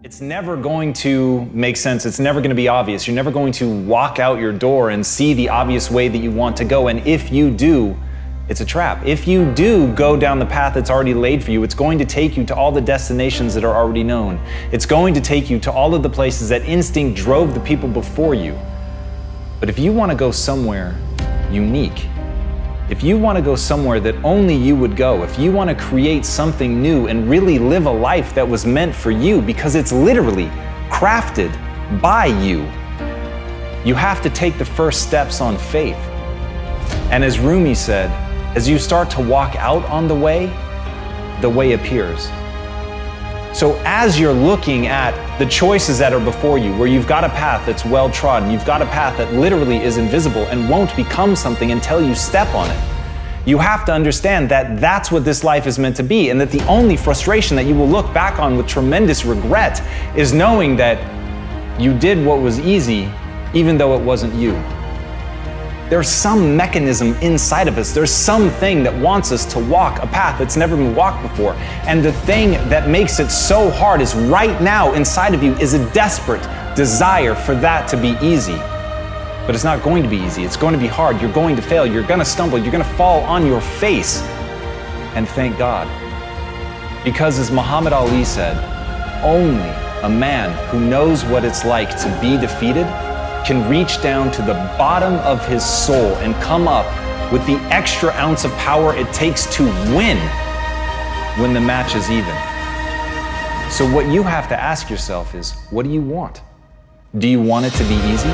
It's never going to make sense. It's never going to be obvious. You're never going to walk out your door and see the obvious way that you want to go. And if you do, it's a trap. If you do go down the path that's already laid for you, it's going to take you to all the destinations that are already known. It's going to take you to all of the places that instinct drove the people before you. But if you want to go somewhere unique, if you want to go somewhere that only you would go, if you want to create something new and really live a life that was meant for you because it's literally crafted by you, you have to take the first steps on faith. And as Rumi said, as you start to walk out on the way appears. So as you're looking at the choices that are before you, where you've got a path that's well trodden, you've got a path that literally is invisible and won't become something until you step on it, you have to understand that that's what this life is meant to be, and that the only frustration that you will look back on with tremendous regret is knowing that you did what was easy, even though it wasn't you. There's some mechanism inside of us. There's something that wants us to walk a path that's never been walked before. And the thing that makes it so hard is right now inside of you is a desperate desire for that to be easy. But it's not going to be easy. It's going to be hard. You're going to fail. You're going to stumble. You're going to fall on your face. And thank God. Because as Muhammad Ali said, only a man who knows what it's like to be defeated can reach down to the bottom of his soul and come up with the extra ounce of power it takes to win when the match is even. So what you have to ask yourself is, what do you want? Do you want it to be easy?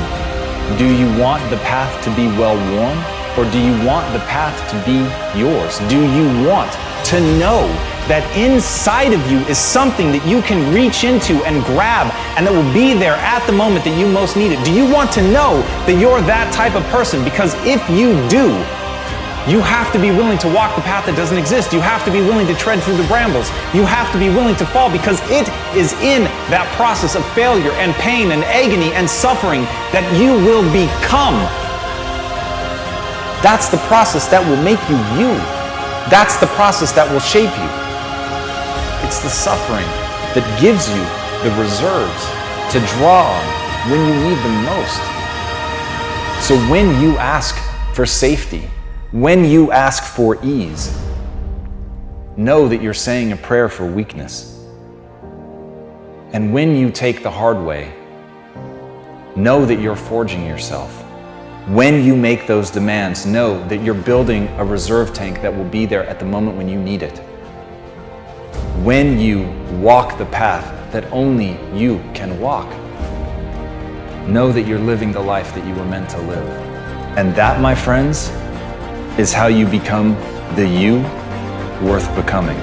Do you want the path to be well-worn? Or do you want the path to be yours? Do you want to know that inside of you is something that you can reach into and grab and that will be there at the moment that you most need it? Do you want to know that you're that type of person? Because if you do, you have to be willing to walk the path that doesn't exist. You have to be willing to tread through the brambles. You have to be willing to fall, because it is in that process of failure and pain and agony and suffering that you will become. That's the process that will make you you. That's the process that will shape you. It's the suffering that gives you the reserves to draw on when you need them most. So when you ask for safety, when you ask for ease, know that you're saying a prayer for weakness. And when you take the hard way, know that you're forging yourself. When you make those demands, know that you're building a reserve tank that will be there at the moment when you need it. When you walk the path that only you can walk, know that you're living the life that you were meant to live. And that, my friends, is how you become the you worth becoming.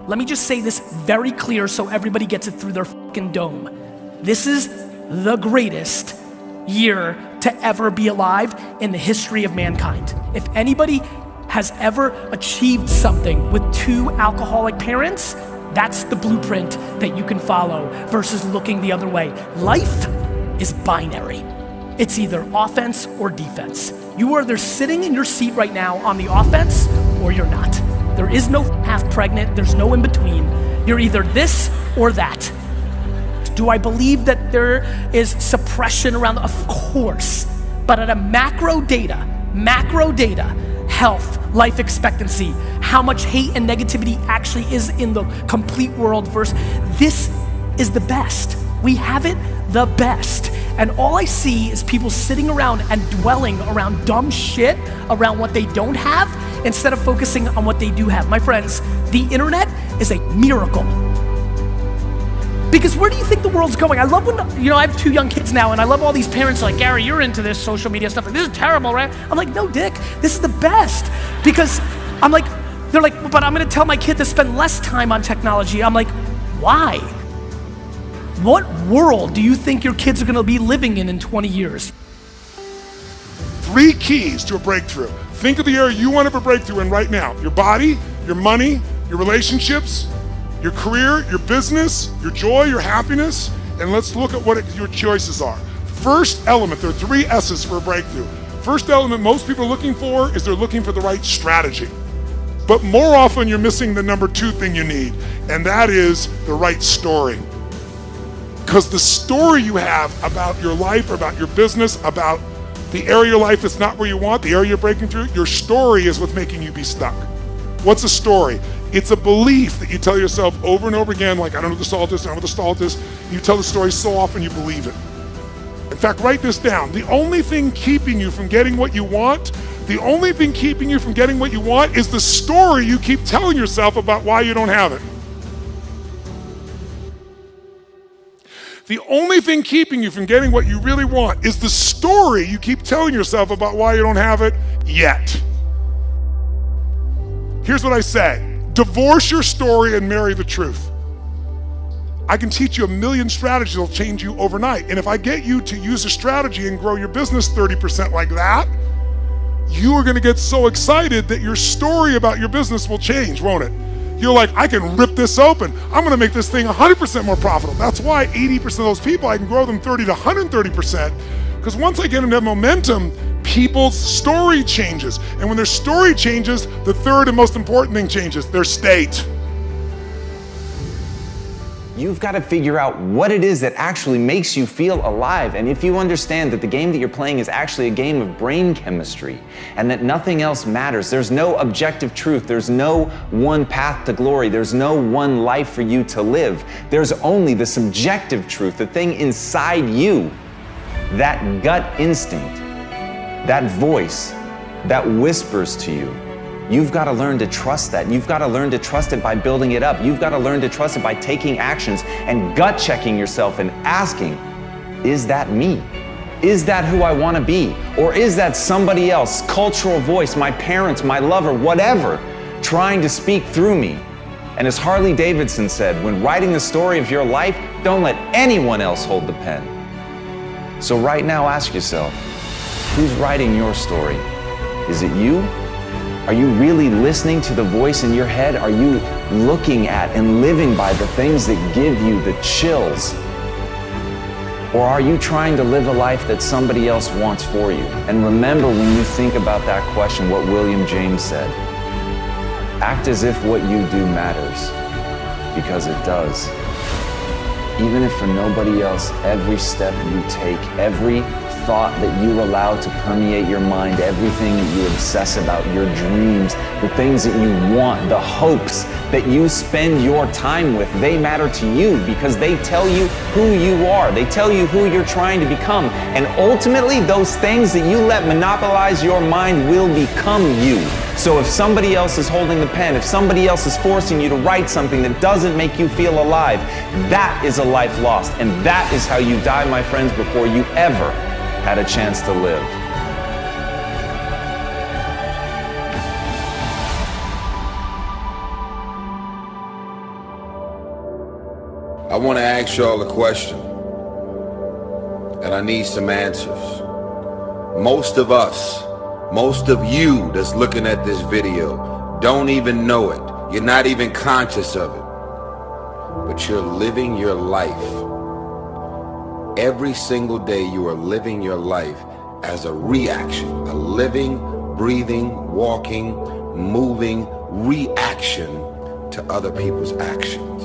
Let me just say this very clear so everybody gets it through their fucking dome. This is the greatest year to ever be alive in the history of mankind. If anybody has ever achieved something with 2 alcoholic parents, that's the blueprint that you can follow versus looking the other way. Life is binary. It's either offense or defense. You are either sitting in your seat right now on the offense or you're not. There is no half pregnant, there's no in between. You're either this or that. Do I believe that there is suppression around? Of course. But at a macro data, health, life expectancy, how much hate and negativity actually is in the complete world versus this is the best. We have it the best. And all I see is people sitting around and dwelling around dumb shit around what they don't have instead of focusing on what they do have. My friends, the internet is a miracle. Because where do you think the world's going? I love when, I have 2 young kids now, and I love all these parents like, Gary, you're into this social media stuff. This is terrible, right? I'm like, no, Dick, this is the best. Because I'm like, they're like, but I'm gonna tell my kid to spend less time on technology. I'm like, why? What world do you think your kids are gonna be living in 20 years? 3 keys to a breakthrough. Think of the area you want to have a breakthrough in right now. Your body, your money, your relationships, your career, your business, your joy, your happiness, and let's look at what your choices are. First element, there are 3 S's for a breakthrough. First element most people are looking for is they're looking for the right strategy. But more often you're missing the number 2 thing you need, and that is the right story. Because the story you have about your life, about your business, about the area of your life that's not where you want, the area you're breaking through, your story is what's making you be stuck. What's a story? It's a belief that you tell yourself over and over again, like, I don't know what the salt is, I don't know what the salt is. You tell the story so often you believe it. In fact, write this down. The only thing keeping you from getting what you want, the only thing keeping you from getting what you want is the story you keep telling yourself about why you don't have it. The only thing keeping you from getting what you really want is the story you keep telling yourself about why you don't have it yet. Here's what I say. Divorce your story and marry the truth. I can teach you a million strategies that'll change you overnight. And if I get you to use a strategy and grow your business 30% like that, you are gonna get so excited that your story about your business will change, won't it? You're like, I can rip this open. I'm gonna make this thing 100% more profitable. That's why 80% of those people, I can grow them 30 to 130%. Because once I get into momentum, people's story changes. And when their story changes, the third and most important thing changes, their state. You've got to figure out what it is that actually makes you feel alive. And if you understand that the game that you're playing is actually a game of brain chemistry and that nothing else matters, there's no objective truth, there's no one path to glory, there's no one life for you to live. There's only the subjective truth, the thing inside you, that gut instinct, that voice that whispers to you. You've got to learn to trust that. You've got to learn to trust it by building it up. You've got to learn to trust it by taking actions and gut checking yourself and asking, is that me? Is that who I want to be? Or is that somebody else, cultural voice, my parents, my lover, whatever, trying to speak through me? And as Harley Davidson said, when writing the story of your life, don't let anyone else hold the pen. So right now, ask yourself, who's writing your story? Is it you? Are you really listening to the voice in your head? Are you looking at and living by the things that give you the chills? Or are you trying to live a life that somebody else wants for you? And remember, when you think about that question, what William James said, act as if what you do matters, because it does. Even if for nobody else, every step you take, every thought that you allow to permeate your mind, everything that you obsess about, your dreams, the things that you want, the hopes that you spend your time with, they matter to you because they tell you who you are. They tell you who you're trying to become. And ultimately, those things that you let monopolize your mind will become you. So if somebody else is holding the pen, if somebody else is forcing you to write something that doesn't make you feel alive, that is a life lost. And that is how you die, my friends, before you ever had a chance to live. I want to ask y'all a question, and I need some answers. Most of us, most of you that's looking at this video don't even know it. You're not even conscious of it, but you're living your life. Every single day you are living your life as a reaction, a living, breathing, walking, moving reaction to other people's actions.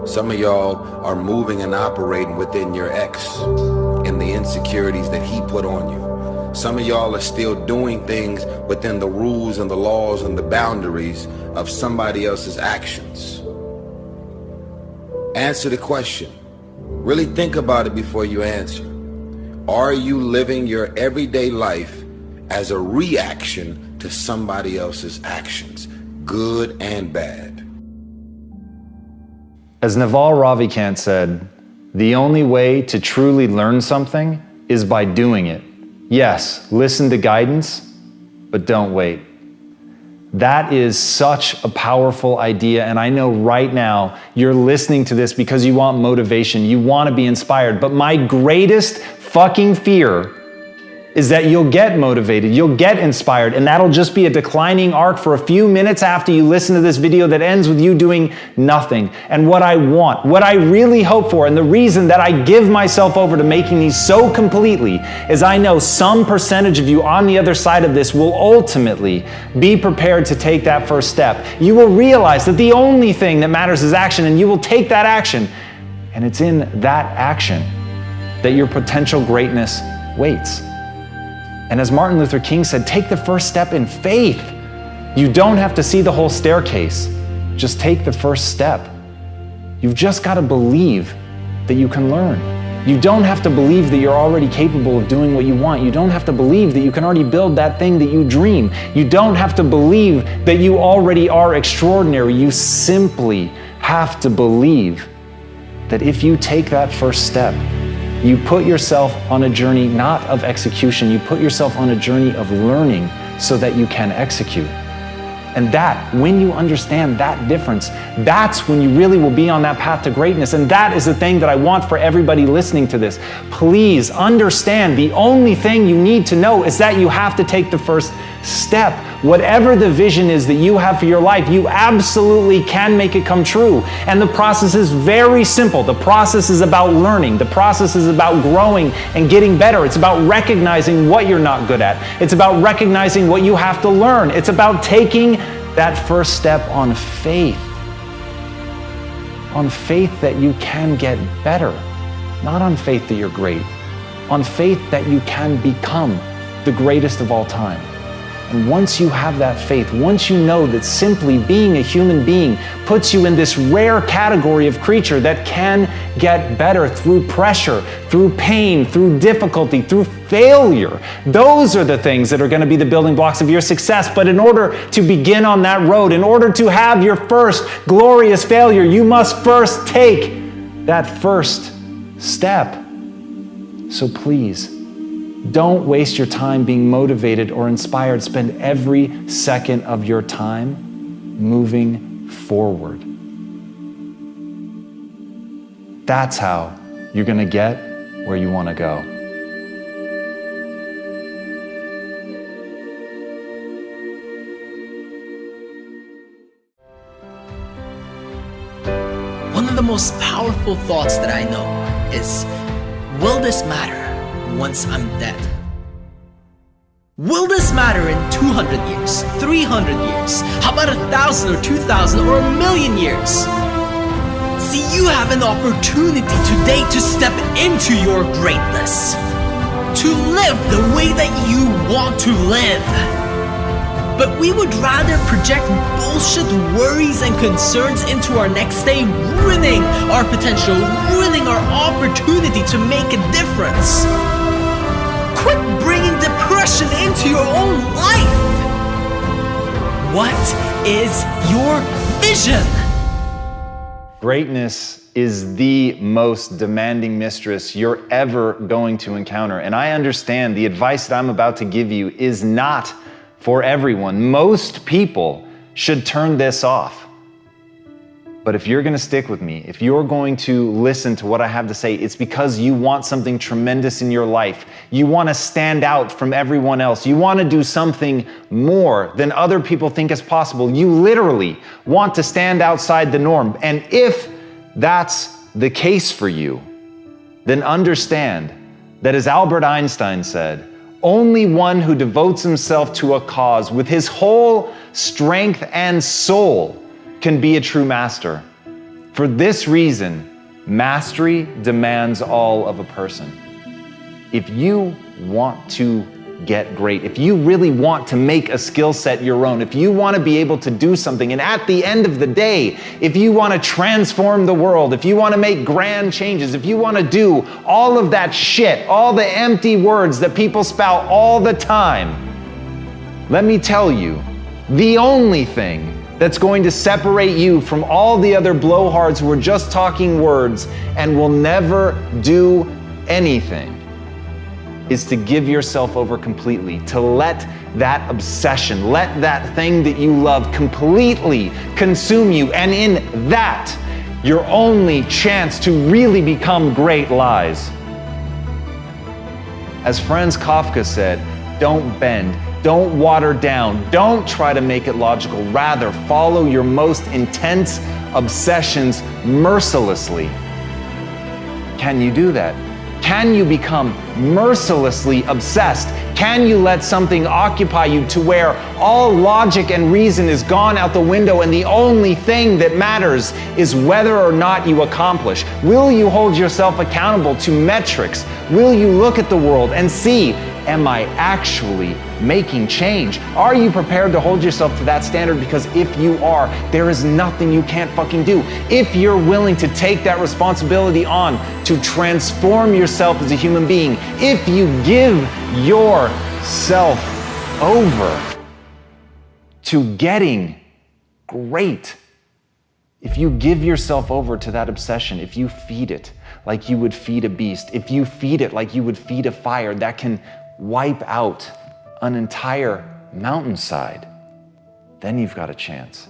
Some of y'all are moving and operating within your ex and the insecurities that he put on you. Some of y'all are still doing things within the rules and the laws and the boundaries of somebody else's actions. Answer the question. Really think about it before you answer. Are you living your everyday life as a reaction to somebody else's actions, good and bad? As Naval Ravikant said, the only way to truly learn something is by doing it. Yes, listen to guidance, but don't wait. That is such a powerful idea, and I know right now you're listening to this because you want motivation, you want to be inspired, but my greatest fucking fear is that you'll get motivated, you'll get inspired, and that'll just be a declining arc for a few minutes after you listen to this video that ends with you doing nothing. And what I want, what I really hope for, and the reason that I give myself over to making these so completely is I know some percentage of you on the other side of this will ultimately be prepared to take that first step. You will realize that the only thing that matters is action, and you will take that action. And it's in that action that your potential greatness waits. And as Martin Luther King said, take the first step in faith. You don't have to see the whole staircase. Just take the first step. You've just got to believe that you can learn. You don't have to believe that you're already capable of doing what you want. You don't have to believe that you can already build that thing that you dream. You don't have to believe that you already are extraordinary. You simply have to believe that if you take that first step, you put yourself on a journey not of execution, you put yourself on a journey of learning so that you can execute. And that, when you understand that difference, that's when you really will be on that path to greatness. And that is the thing that I want for everybody listening to this. Please understand, the only thing you need to know is that you have to take the first step. Whatever the vision is that you have for your life, you absolutely can make it come true. And the process is very simple. The process is about learning. The process is about growing and getting better. It's about recognizing what you're not good at. It's about recognizing what you have to learn. It's about taking that first step on faith. On faith that you can get better. Not on faith that you're great. On faith that you can become the greatest of all time. And once you have that faith, once you know that simply being a human being puts you in this rare category of creature that can get better through pressure, through pain, through difficulty, through failure, those are the things that are going to be the building blocks of your success. But in order to begin on that road, in order to have your first glorious failure, you must first take that first step. So please, don't waste your time being motivated or inspired. Spend every second of your time moving forward. That's how you're going to get where you want to go. One of the most powerful thoughts that I know is, will this matter once I'm dead? Will this matter in 200 years, 300 years? How about 1,000 or 2,000 or 1,000,000 years? See, you have an opportunity today to step into your greatness, to live the way that you want to live. But we would rather project bullshit worries and concerns into our next day, ruining our potential, ruining our opportunity to make a difference. Quit bringing depression into your own life. What is your vision? Greatness is the most demanding mistress you're ever going to encounter. And I understand the advice that I'm about to give you is not for everyone. Most people should turn this off. But if you're going to stick with me, if you're going to listen to what I have to say, it's because you want something tremendous in your life. You want to stand out from everyone else. You want to do something more than other people think is possible. You literally want to stand outside the norm. And if that's the case for you, then understand that, as Albert Einstein said, only one who devotes himself to a cause with his whole strength and soul can be a true master. For this reason, mastery demands all of a person. If you want to get great, if you really want to make a skill set your own, if you want to be able to do something, and at the end of the day, if you want to transform the world, if you want to make grand changes, if you want to do all of that shit, all the empty words that people spout all the time, let me tell you, the only thing that's going to separate you from all the other blowhards who are just talking words and will never do anything is to give yourself over completely, to let that obsession, let that thing that you love completely consume you. And in that, your only chance to really become great lies. As Franz Kafka said, don't bend, don't water down, don't try to make it logical. Rather, follow your most intense obsessions mercilessly. Can you do that? Can you become mercilessly obsessed? Can you let something occupy you to where all logic and reason is gone out the window and the only thing that matters is whether or not you accomplish? Will you hold yourself accountable to metrics? Will you look at the world and see, am I actually making change? Are you prepared to hold yourself to that standard? Because if you are, there is nothing you can't fucking do. If you're willing to take that responsibility on to transform yourself as a human being, if you give yourself over to getting great, if you give yourself over to that obsession, if you feed it like you would feed a beast, if you feed it like you would feed a fire that can wipe out an entire mountainside, then you've got a chance.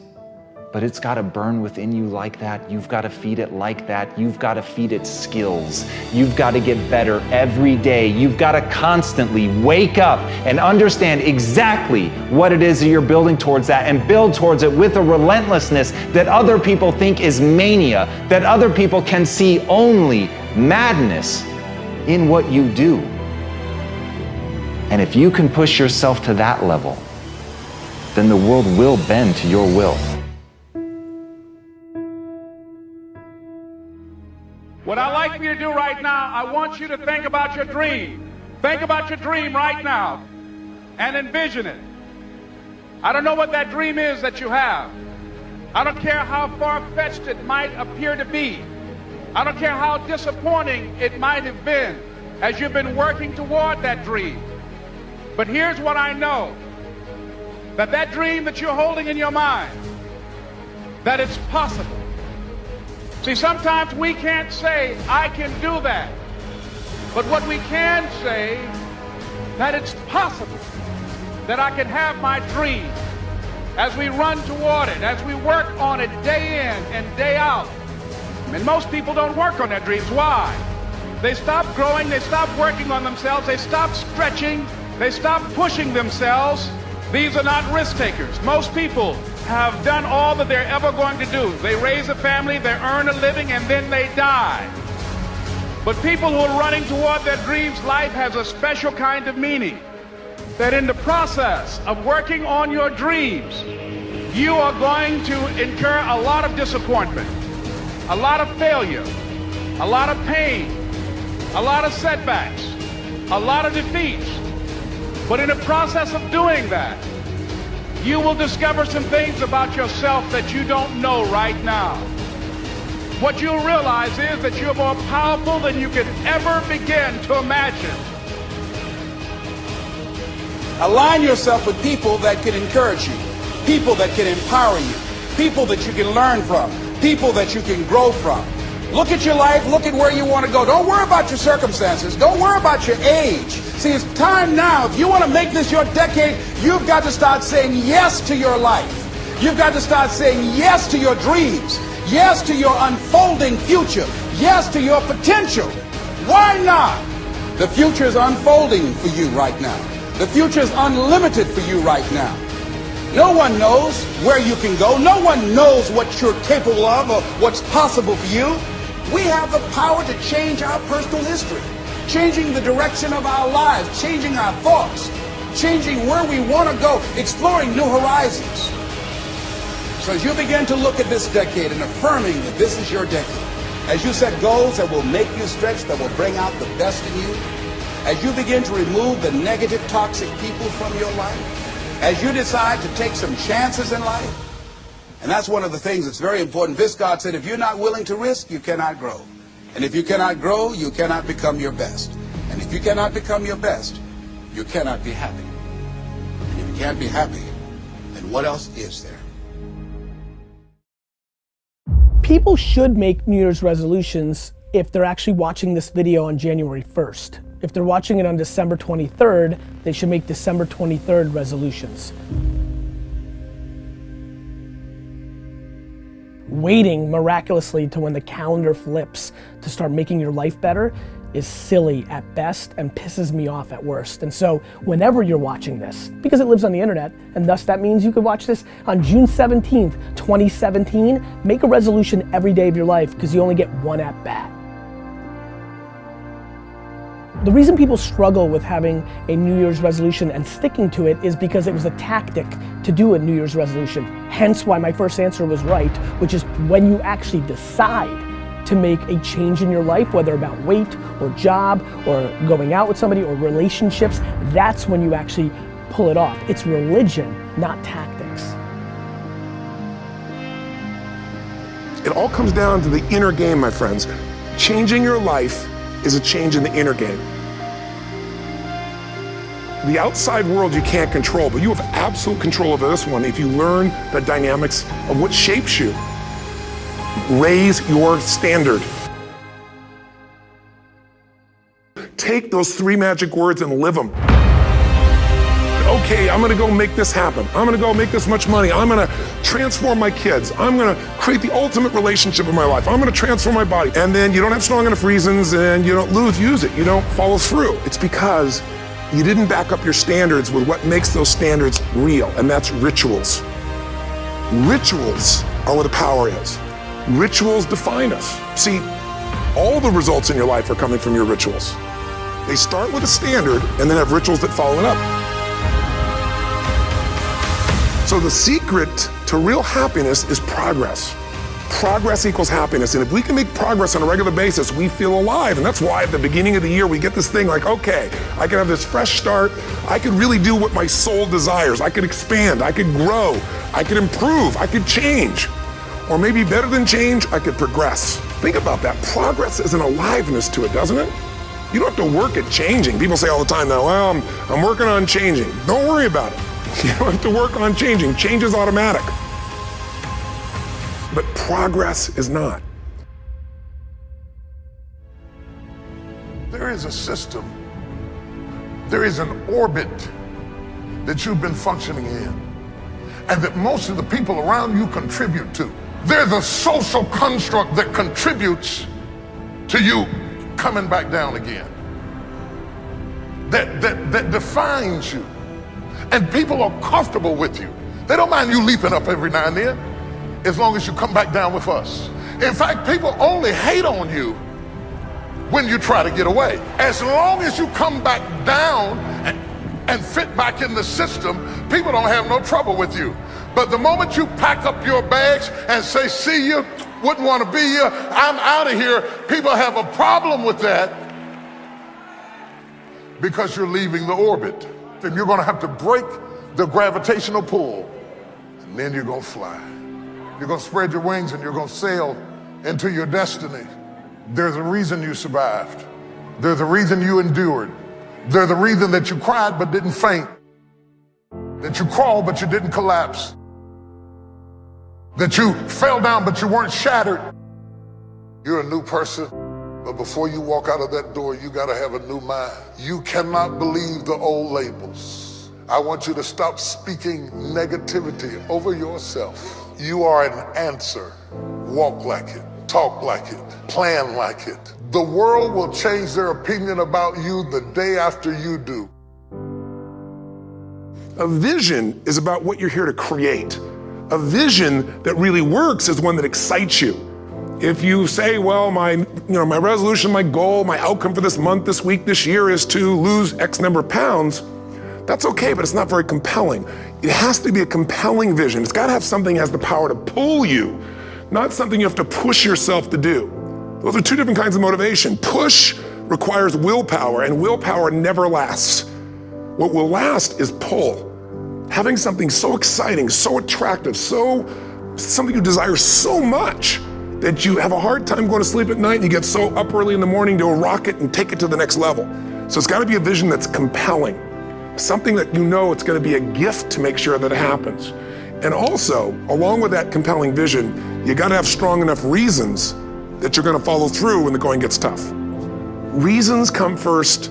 But it's got to burn within you like that. You've got to feed it like that. You've got to feed it skills. You've got to get better every day. You've got to constantly wake up and understand exactly what it is that you're building towards that, and build towards it with a relentlessness that other people think is mania, that other people can see only madness in what you do. And if you can push yourself to that level, then the world will bend to your will. What I'd like for you to do right now, I want you to think about your dream. Think about your dream right now and envision it. I don't know what that dream is that you have. I don't care how far-fetched it might appear to be. I don't care how disappointing it might have been as you've been working toward that dream. But here's what I know, that dream that you're holding in your mind, that it's possible. See, sometimes we can't say, I can do that. But what we can say, that it's possible that I can have my dream as we run toward it, as we work on it day in and day out. And most people don't work on their dreams. Why? They stop growing, they stop working on themselves, they stop stretching, they stop pushing themselves. These are not risk takers. Most people have done all that they're ever going to do. They raise a family, they earn a living, and then they die. But people who are running toward their dreams, life has a special kind of meaning. That in the process of working on your dreams, you are going to incur a lot of disappointment, a lot of failure, a lot of pain, a lot of setbacks, a lot of defeats. But in the process of doing that, you will discover some things about yourself that you don't know right now. What you'll realize is that you're more powerful than you could ever begin to imagine. Align yourself with people that can encourage you, people that can empower you, people that you can learn from, people that you can grow from. Look at your life, look at where you want to go. Don't worry about your circumstances. Don't worry about your age. See, it's time now. If you want to make this your decade, you've got to start saying yes to your life. You've got to start saying yes to your dreams, yes to your unfolding future, yes to your potential. Why not? The future is unfolding for you right now. The future is unlimited for you right now. No one knows where you can go. No one knows what you're capable of or what's possible for you. We have the power to change our personal history, changing the direction of our lives, changing our thoughts, changing where we want to go, exploring new horizons. So as you begin to look at this decade and affirming that this is your decade, as you set goals that will make you stretch, that will bring out the best in you, as you begin to remove the negative, toxic people from your life, as you decide to take some chances in life. And that's one of the things that's very important. Viscott said, if you're not willing to risk, you cannot grow. And if you cannot grow, you cannot become your best. And if you cannot become your best, you cannot be happy. And if you can't be happy, then what else is there? People should make New Year's resolutions if they're actually watching this video on January 1st. If they're watching it on December 23rd, they should make December 23rd resolutions. Waiting miraculously to when the calendar flips to start making your life better, is silly at best and pisses me off at worst. And so whenever you're watching this, because it lives on the internet, and thus that means you could watch this on June 17th, 2017, make a resolution every day of your life because you only get one at bat. The reason people struggle with having a New Year's resolution and sticking to it is because it was a tactic to do a New Year's resolution. Hence why my first answer was right, which is when you actually decide to make a change in your life, whether about weight or job or going out with somebody or relationships, that's when you actually pull it off. It's religion, not tactics. It all comes down to the inner game, my friends. Changing your life is a change in the inner game. The outside world you can't control, but you have absolute control over this one if you learn the dynamics of what shapes you. Raise your standard. Take those 3 magic words and live them. Okay, I'm gonna go make this happen. I'm gonna go make this much money. I'm gonna transform my kids. I'm gonna create the ultimate relationship in my life. I'm gonna transform my body. And then you don't have strong enough reasons and you don't use it. You don't follow through. It's because you didn't back up your standards with what makes those standards real, and that's rituals. Rituals are where the power is. Rituals define us. See, all the results in your life are coming from your rituals. They start with a standard and then have rituals that follow it up. So the secret to real happiness is progress. Progress equals happiness, and if we can make progress on a regular basis, we feel alive, and that's why at the beginning of the year we get this thing like, okay, I can have this fresh start, I could really do what my soul desires, I could expand, I could grow, I could improve, I could change. Or maybe better than change, I could progress. Think about that. Progress is an aliveness to it, doesn't it? You don't have to work at changing. People say all the time now, well, I'm working on changing. Don't worry about it. You don't have to work on changing. Change is automatic. But progress is not. There is a system. There is an orbit that you've been functioning in, and that most of the people around you contribute to. There's a social construct that contributes to you coming back down again. That defines you. And people are comfortable with you. They don't mind you leaping up every now and then, as long as you come back down with us. In fact, people only hate on you when you try to get away. As long as you come back down and fit back in the system, people don't have no trouble with you. But the moment you pack up your bags and say, see you, wouldn't want to be here, I'm out of here, people have a problem with that because you're leaving the orbit. And you're going to have to break the gravitational pull, and then you're going to fly. You're going to spread your wings and you're going to sail into your destiny. There's a reason you survived. There's a reason you endured. There's a reason that you cried but didn't faint. That you crawled but you didn't collapse. That you fell down but you weren't shattered. You're a new person, but before you walk out of that door, you got to have a new mind. You cannot believe the old labels. I want you to stop speaking negativity over yourself. You are an answer. Walk like it, talk like it, plan like it. The world will change their opinion about you the day after you do. A vision is about what you're here to create. A vision that really works is one that excites you. If you say, well, my resolution, my goal, my outcome for this month, this week, this year is to lose X number of pounds, that's okay, but it's not very compelling. It has to be a compelling vision. It's got to have something that has the power to pull you, not something you have to push yourself to do. Those are two different kinds of motivation. Push requires willpower, and willpower never lasts. What will last is pull. Having something so exciting, so attractive, something you desire so much that you have a hard time going to sleep at night and you get so up early in the morning to rock it and take it to the next level. So it's got to be a vision that's compelling. Something that you know it's going to be a gift to make sure that it happens. And also, along with that compelling vision, you got to have strong enough reasons that you're going to follow through when the going gets tough. Reasons come first,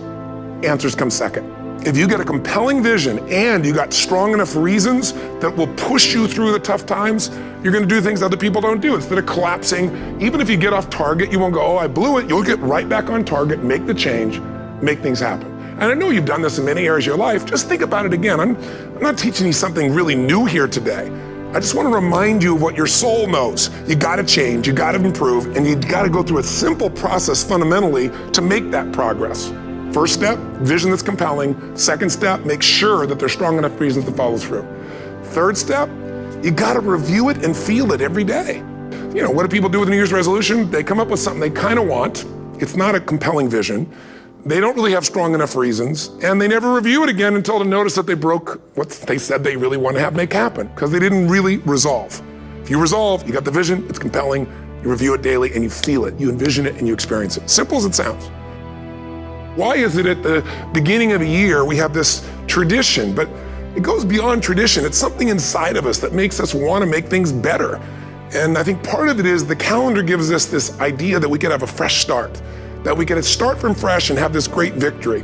answers come second. If you get a compelling vision and you got strong enough reasons that will push you through the tough times, you're gonna do things other people don't do. Instead of collapsing, even if you get off target, you won't go, oh, I blew it. You'll get right back on target, make the change, make things happen. And I know you've done this in many areas of your life. Just think about it again. I'm not teaching you something really new here today. I just want to remind you of what your soul knows. You gotta change, you gotta improve, and you gotta go through a simple process fundamentally to make that progress. First step, vision that's compelling. Second step, make sure that there's strong enough reasons to follow through. Third step, you gotta review it and feel it every day. You know, what do people do with a New Year's resolution? They come up with something they kind of want. It's not a compelling vision. They don't really have strong enough reasons, and they never review it again until to notice that they broke what they said they really want to make happen, because they didn't really resolve. If you resolve, you got the vision, it's compelling, you review it daily, and you feel it, you envision it, and you experience it. Simple as it sounds. Why is it at the beginning of a year we have this tradition, but it goes beyond tradition. It's something inside of us that makes us want to make things better. And I think part of it is the calendar gives us this idea that we could have a fresh start, that we could start from fresh and have this great victory.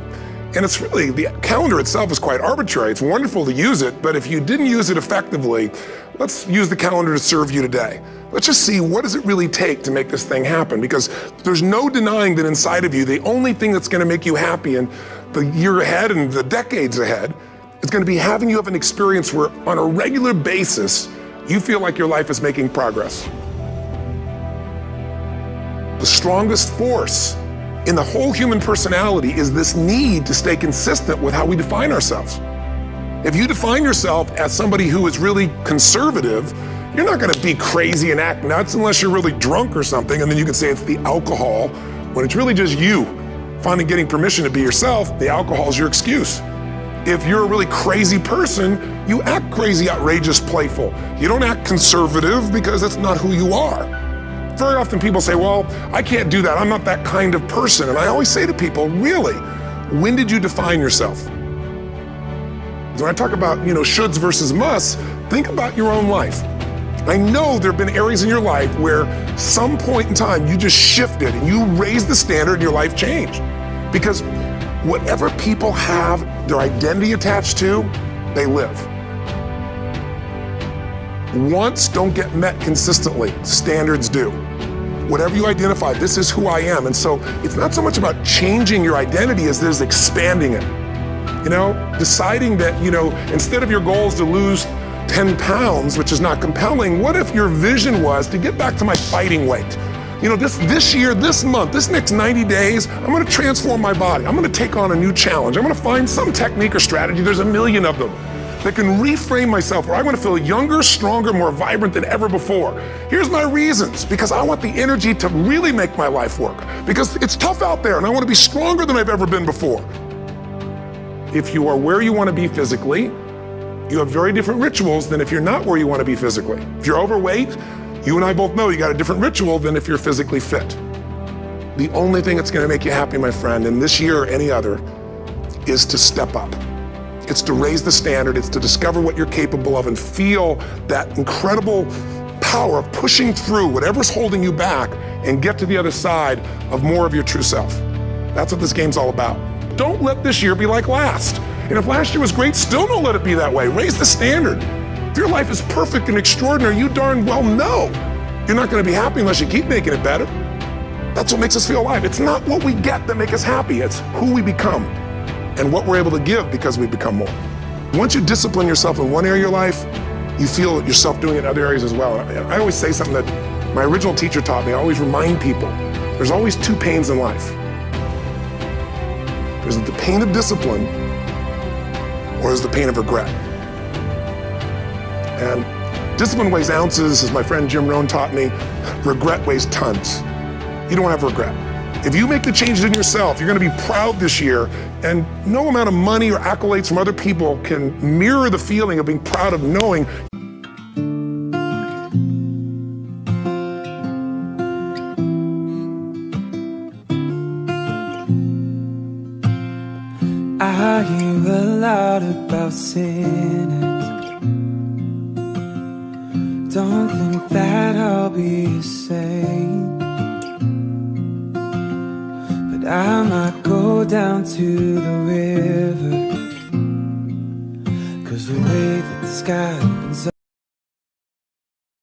And it's really, the calendar itself is quite arbitrary. It's wonderful to use it, but if you didn't use it effectively, let's use the calendar to serve you today. Let's just see, what does it really take to make this thing happen? Because there's no denying that inside of you, the only thing that's gonna make you happy in the year ahead and the decades ahead is gonna be having you have an experience where on a regular basis, you feel like your life is making progress. The strongest force in the whole human personality is this need to stay consistent with how we define ourselves. If you define yourself as somebody who is really conservative, you're not gonna be crazy and act nuts unless you're really drunk or something, and then you can say it's the alcohol, when it's really just you finally getting permission to be yourself. The alcohol is your excuse. If you're a really crazy person, you act crazy, outrageous, playful. You don't act conservative because that's not who you are. Very often people say, well, I can't do that. I'm not that kind of person. And I always say to people, really, when did you define yourself? When I talk about, shoulds versus musts, think about your own life. I know there have been areas in your life where some point in time you just shifted and you raised the standard and your life changed. Because whatever people have their identity attached to, they live. Wants don't get met consistently, standards do. Whatever you identify, this is who I am. And so it's not so much about changing your identity as it is expanding it. Deciding that, instead of your goal is to lose 10 pounds, which is not compelling, what if your vision was to get back to my fighting weight? This year, this month, this next 90 days, I'm gonna transform my body. I'm gonna take on a new challenge. I'm gonna find some technique or strategy, there's a million of them, that can reframe myself where I want to feel younger, stronger, more vibrant than ever before. Here's my reasons, because I want the energy to really make my life work, because it's tough out there and I want to be stronger than I've ever been before. If you are where you want to be physically, you have very different rituals than if you're not where you want to be physically. If you're overweight, you and I both know you got a different ritual than if you're physically fit. The only thing that's going to make you happy, my friend, in this year or any other, is to step up. It's to raise the standard, it's to discover what you're capable of and feel that incredible power of pushing through whatever's holding you back and get to the other side of more of your true self. That's what this game's all about. Don't let this year be like last. And if last year was great, still don't let it be that way. Raise the standard. If your life is perfect and extraordinary, you darn well know you're not gonna be happy unless you keep making it better. That's what makes us feel alive. It's not what we get that makes us happy, it's who we become and what we're able to give because we become more. Once you discipline yourself in one area of your life, you feel yourself doing it in other areas as well. I always say something that my original teacher taught me. I always remind people, there's always two pains in life. There's the pain of discipline, or there's the pain of regret. And discipline weighs ounces, as my friend Jim Rohn taught me. Regret weighs tons. You don't have regret. If you make the changes in yourself, you're gonna be proud this year, and no amount of money or accolades from other people can mirror the feeling of being proud of knowing. I hear a lot about sinners. Don't think that I'll be the same, but I might go down to the river There's a way that the sky opens up.